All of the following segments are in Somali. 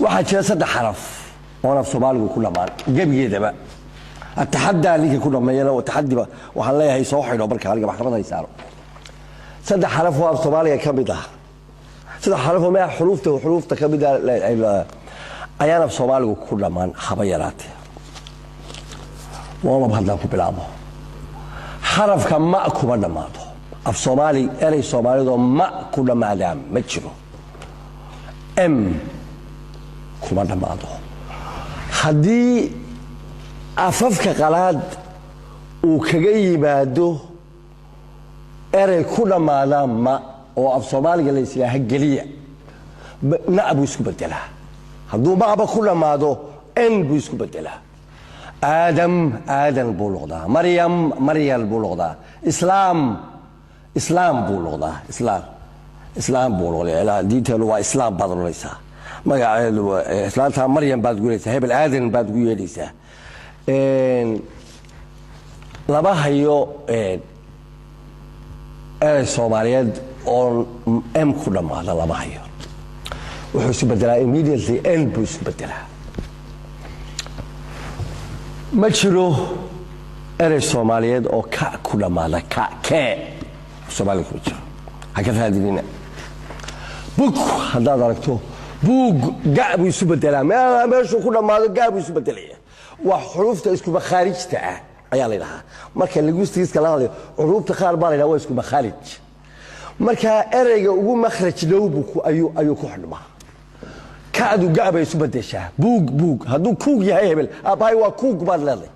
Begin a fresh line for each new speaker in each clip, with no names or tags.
واحد شيء صدق حرف وانا في صومالي كل ما جاب جيده بقى التحدي اللي كنا ما يلا وتحدي بقى وحلاها هي صوحي لو بركه على محكمه يساروا صدق حرف وانا في صومالي كبده صدق حرف ما حروف كبده ايانا في صومالي كل ما خبيرات وما بهدلكم بالعمو حرف كان ماكو بنا ماضو في صومالي اري صومالي دو ما كل ما دام متشرو ام كما دماغو haddii afafka qalaad uu kaga yimaado erey ku dhamaada ma oo af Soomaaliga la isla geliya naabu isku bedelaa hadduu maaba ku dhamaado en buu isku bedelaa aadan buu noqdaa maryam buu noqdaa islaam buu noqdaa islaam buu noqdaa diinteenu waa islaam baad noqonaysaa magaceedu islaanta maryam baad guulaysaa hebel aadan baad gu yeedhaysaa laba hayo Soomaaliyeed oo m ku dhamaada laba hayo wuxuu isu bedelaa immediately n buu isu bedelaa ma jiro erey Soomaaliyeed oo ka ku dhamaada ka Soomaaliga ku jiro haka raadinina bug haddaad aragto buug gaabu isu bedelaa meeshu ku dhamaado gaabu isu bedelaya wax xurufta isku makharijta ah ayaa leedahay marka linguistics-ka la hadlayo xurufta qaar baa leedahay waa isku makharij marka ereyga ugu makhraj dowbu ayuu ku xidhmaa kaadu gaaba isu bedeshaa buug hadduu kuug yahay hebel aabay waa kuug baad leedahay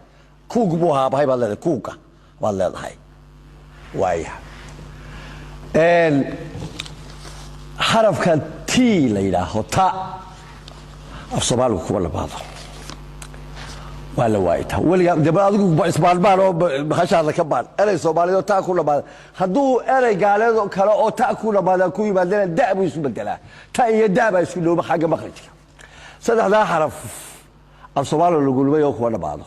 kuug buu aabay baad leedahay kuuga baad leedahay waaya xarafka تي ليلى هوتا الصومال كولا بعض ولا وايتها ولا دبا ادغو اسبال بار بخش هذا كبار انا الصومالي تا كولا بعض هدو اري قالو كلا او تا كولا بعض كو يبدل دعب يسبدلا تا هي دعب يسلو حاجه مخرج صدق لا حرف الصومال اللي يقولوا كولا بعض